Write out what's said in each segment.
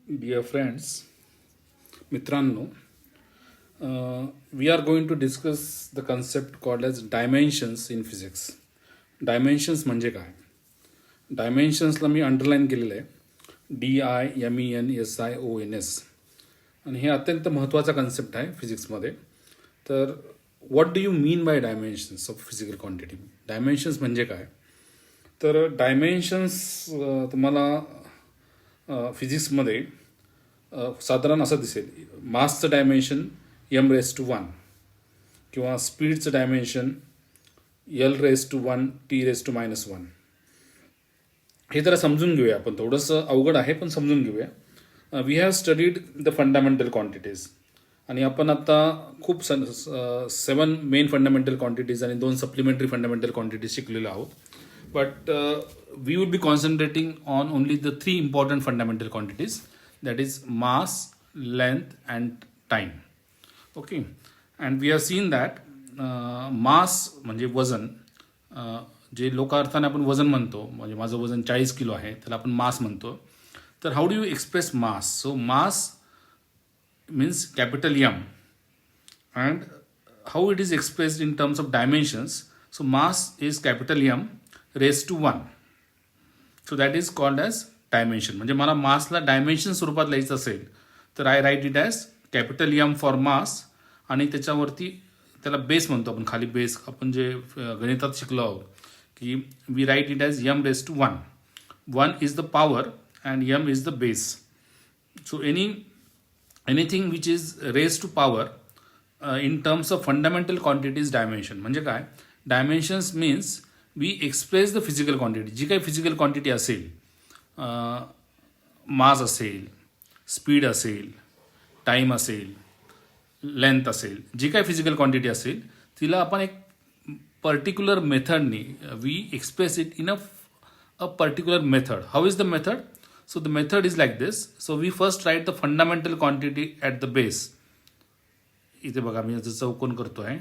Dear friends, मित्रांनो, we are going to discuss the concept called as dimensions in physics. Dimensions म्हणजे काय? Dimensionsला मी underline केलेलं आहे DIMENSIONS आणि हे अत्यंत महत्त्वाचा कन्सेप्ट आहे फिजिक्समध्ये. तर what do you mean by dimensions of physical quantity? Dimensions म्हणजे काय? तर डायमेन्शन्स तुम्हाला फिजिक्समध्ये साधारण असं दिसेल. मासचं डायमेन्शन m⁻⁻⁴ किंवा स्पीडचं डायमेन्शन l⁻⁻⁴ t⁻⁻⁻⁴. हे जरा समजून घेऊया आपण. थोडंसं अवघड आहे पण समजून घेऊया. We have studied the fundamental quantities आणि आपण आता खूप 7 मेन फंडामेंटल क्वांटिटीज आणि 2 सप्लिमेंटरी फंडामेंटल क्वांटिटीज शिकलेलो आहोत. But we would be concentrating on only the 3 important fundamental quantities, that is mass, length and time. Okay, and we have seen that mass म्हणजे वजन, जे लोकार्थाने आपण वजन म्हणतो, म्हणजे माझं वजन 40 किलो आहे त्याला आपण मास म्हणतो. तर how do you express mass? So mass means capital M and how it is expressed in terms of dimensions. So mass is capital M raised to 1. So that is called as dimension. म्हणजे मला मासला dimension स्वरूपात लिहायचं असेल तर I write it as capital M for mass आणि त्याच्यावरती त्याला बेस म्हणतो आपण. खाली बेस आपण जे गणितात शिकलो आहोत की we write it as m⁻⁻⁴. 1 is the power and M is the base. So anything which is raise to power in terms of fundamental quantities dimension. म्हणजे काय? Dimensions means we express the physical quantity. जी काही physical quantity असेल, मास असेल, speed असेल, time असेल, length असेल, जी काय फिजिकल क्वांटिटी असेल तिला आपण एक पर्टिक्युलर मेथडनी we express it in a particular method. How is the method? So the method is like this. So we first write the fundamental quantity at the base. इथे बघा मी याचं चौकोन करतो आहे.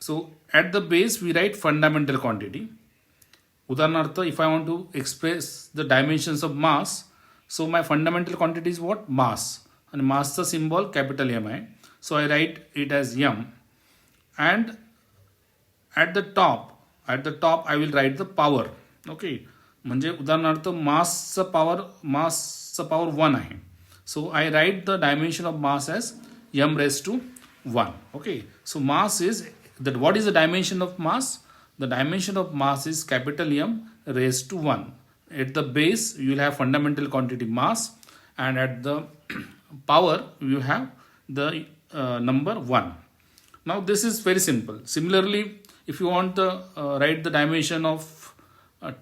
So at the base we write fundamental quantity. उदाहरणार्थ, if I want to express the dimensions of mass, so my fundamental quantity is what? Mass. आणि मासचा सिम्बॉल कॅपिटल M आहे. So I write it as M and at the top I will write the power. Okay, म्हणजे उदाहरणार्थ मासचा power 1 आहे. So I write the dimension of mass as m⁻⁻⁴. Okay, so mass is that. What is the dimension of mass? The dimension of mass is capital M raised to 1. At the base you will have fundamental quantity mass and at the power you have the number 1. Now this is very simple. Similarly, if you want to write the dimension of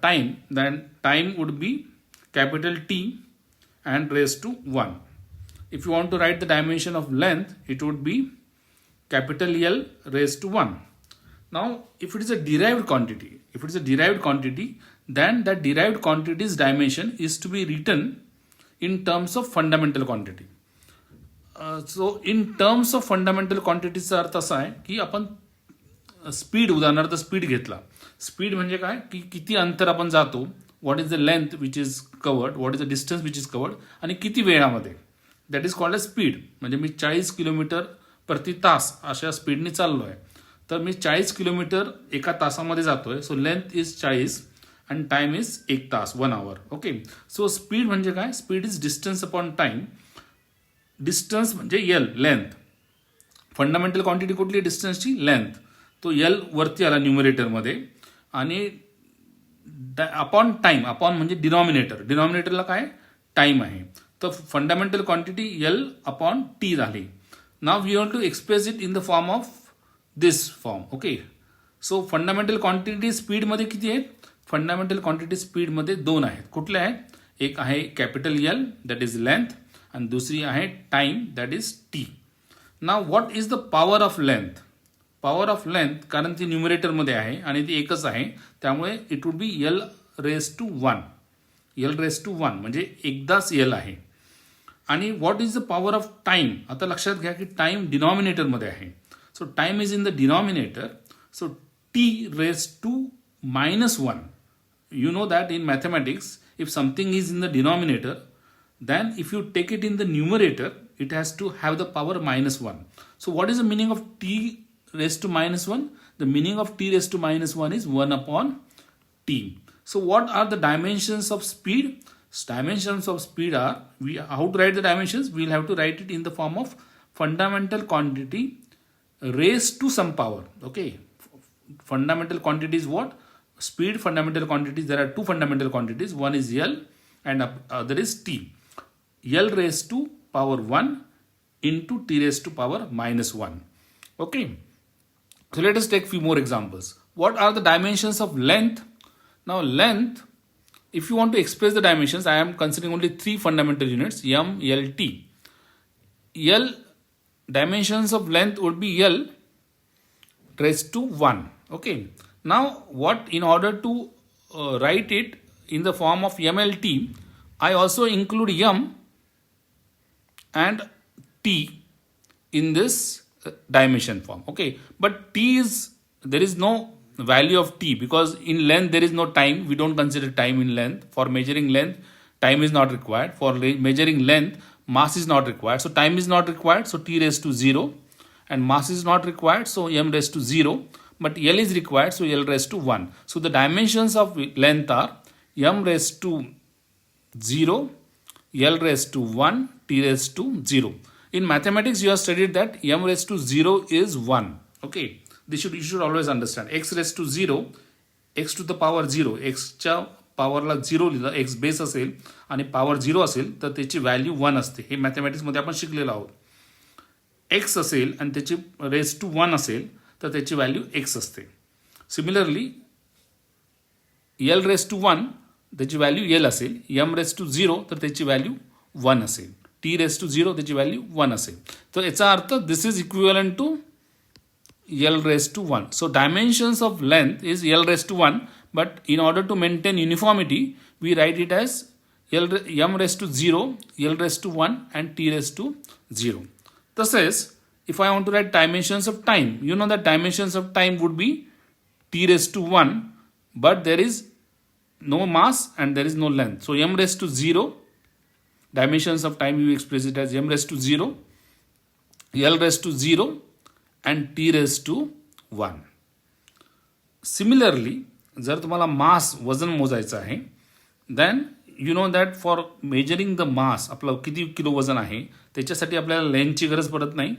time, then time would be capital T and raised to 1. If you want to write the dimension of length, it would be capital L raised to 1. Now, if it is a derived quantity, then that derived quantity's dimension is to be written in terms of fundamental quantity. So, in terms of fundamental quantities चा अर्थ असा आहे की आपण speed, उदाहरणार्थ speed घेतला. Speed म्हणजे काय? की किती अंतर आपण जातो, what is the length which is covered, what is the distance which is covered आणि किती वेळामध्ये. That is called a speed. म्हणजे मी 40 किलोमीटर प्रति तास अशा स्पीडने चाललो आहे, तर मी 40 किलोमीटर एका तासामध्ये जातोय. सो लेंथ इज 40 आणि टाइम इज 1 तास, 1 आवर. ओके, सो स्पीड म्हणजे काय? Speed is distance upon time. Distance म्हणजे L, लेंथ. फंडामेंटल क्वांटिटी कुठली? डिस्टन्सची लेंथ. तो L वरती आला न्यूमरेटरमध्ये आणि अपॉन टाइम. अपॉन म्हणजे डिनॉमिनेटर. डिनॉमिनेटरला काय? टाइम आहे. तर fundamental quantity L upon T झाली. Now we want to express it in the form of this form. Okay. So fundamental quantity speed मध्ये किती आहेत? फंडामेंटल क्वांटिटी स्पीड मध्ये 2 आहेत. कुठले आहेत? एक आहे capital L, that is length, आणि दुसरी आहे time, that is T. Now what is the power of length? Power of length, कारण ती न्यूमरेटरमध्ये आहे आणि ती एकच आहे, त्यामुळे it would be L raised to 1. L raised to 1 म्हणजे एकदाच L आहे. आणि what is the power of time? आता लक्षात घ्या की टाइम डिनॉमिनेटरमध्ये आहे. सो time is in the denominator. So T raised to -1. You know that in mathematics, if something is in the denominator, then if you take it in the numerator, it has to have the power -1. So what is the meaning of t raised to -1? The meaning of t raised to -1 is 1 upon t. So what are the dimensions of speed? Dimensions of speed are, how to write the dimensions? We'll have to write it in the form of fundamental quantity raised to some power. Okay, fundamental quantity is what? Speed fundamental quantities. There are two fundamental quantities. One is L and other is T. L raised to power 1 into T raised to power -1. Okay. So let us take few more examples. What are the dimensions of length? Now length, if you want to express the dimensions, I am considering only three fundamental units, M, L, T. L, dimensions of length would be L raised to 1. Okay. Now what, in order to write it in the form of MLT, I also include M and T in this dimension form. Okay. But T is, there is no value of T because in length there is no time. We don't consider time in length. For measuring length, time is not required. For measuring length, mass is not required. So time is not required. So T raised to 0. And mass is not required. So M raised to 0. But L is required. So L raised to 1. So the dimensions of length are M raised to 0, L raised to 1, T raised to 0. In mathematics, you have studied that M raised to 0 is 1. Okay. You should always understand. X raised to 0, x to the power 0, x च्या पॉवरला 0 लिहिलं, x base असेल आणि power 0 असेल तर त्याची value 1 असते. हे मॅथमॅटिक्समध्ये आपण शिकलेलो आहोत. x असेल आणि त्याची रेस टू 1 असेल तर त्याची व्हॅल्यू x असते. सिमिलरली L रेस टू 1 त्याची व्हॅल्यू L असेल, M रेस टू 0 तर त्याची व्हॅल्यू 1 असेल, T रेस टू 0 त्याची व्हॅल्यू 1 असेल. तर याचा अर्थ this is equivalent to L raised to 1. So dimensions of length is L raised to 1, but in order to maintain uniformity, we write it as M raised to 0, L raised to 1 and T raised to 0. Thus, if I want to write dimensions of time, you know that dimensions of time would be T raised to 1, but there is no mass and there is no length. So M raised to 0, dimensions of time you express it as M raised to 0, L raised to 0, and T raised to 1. Similarly, जर तुम्हाला मास वजन मोजायचं आहे, then you know that for measuring the mass, आपलं किती kilo वजन आहे त्याच्यासाठी आपल्याला लेंथची गरज पडत नाही.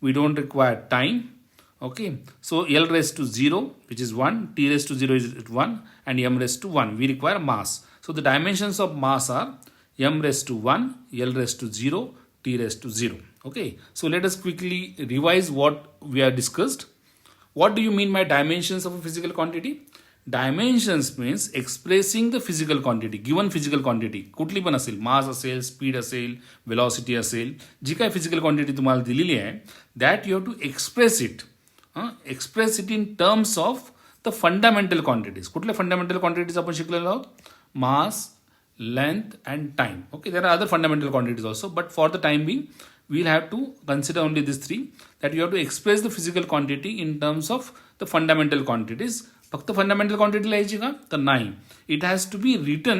We don't require time. Okay, so L raised to 0 which is 1, T raised to 0 is 1 and M raised to 1. We require mass. So the dimensions of mass are M raised to 1, L raised to 0, T raised to 0. Okay, so let us quickly revise what we have discussed. What do you mean by dimensions of a physical quantity? Dimensions means expressing the physical quantity, given physical quantity. कुठली पण असेल, मास असेल, speed असेल, velocity असेल, जी काय physical quantity तुम्हाला दिलेली आहे, that you have to express it. Express it in terms of the fundamental quantities. कुठल्या fundamental quantities आपण शिकलेलो आहोत? Mass, length and time. Okay, there are other fundamental quantities also, but for the time being, we'll have to consider only these three, that you have to express the physical quantity in terms of the fundamental quantities. फक्त fundamental quantity लिहायची का? तर नाही. It has to be written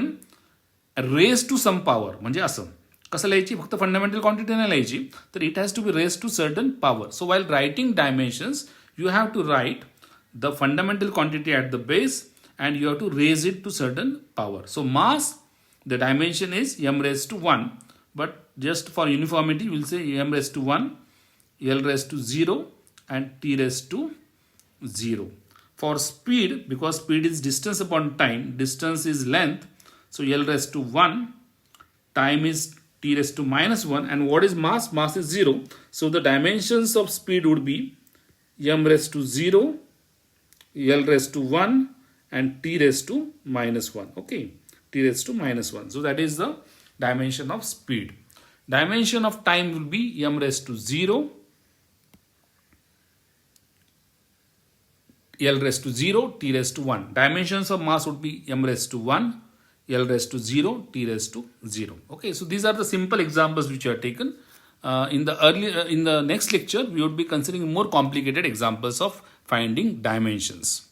raised to some power. म्हणजे असं कसं लिहायची? फक्त fundamental quantity नाही लिहायची, तर it has to be raised to certain power. So while writing dimensions, you have to write the fundamental quantity at the base and you have to raise it to certain power. So mass, the dimension is M raised to 1, but just for uniformity, we'll say M raised to 1, L raised to 0 and T raised to 0. For speed, because speed is distance upon time, distance is length, so L raised to 1, time is T raised to -1, and what is mass? Mass is 0. So the dimensions of speed would be M raised to 0, L raised to 1 and T raised to -1. Okay, T raised to -1. So that is the dimension of speed. Dimension of time will be M raised to 0, L raised to 0, T raised to 1. Dimensions of mass would be M raised to 1, L raised to 0, T raised to 0. Okay, so these are the simple examples which you have taken. In the next lecture, we would be considering more complicated examples of finding dimensions.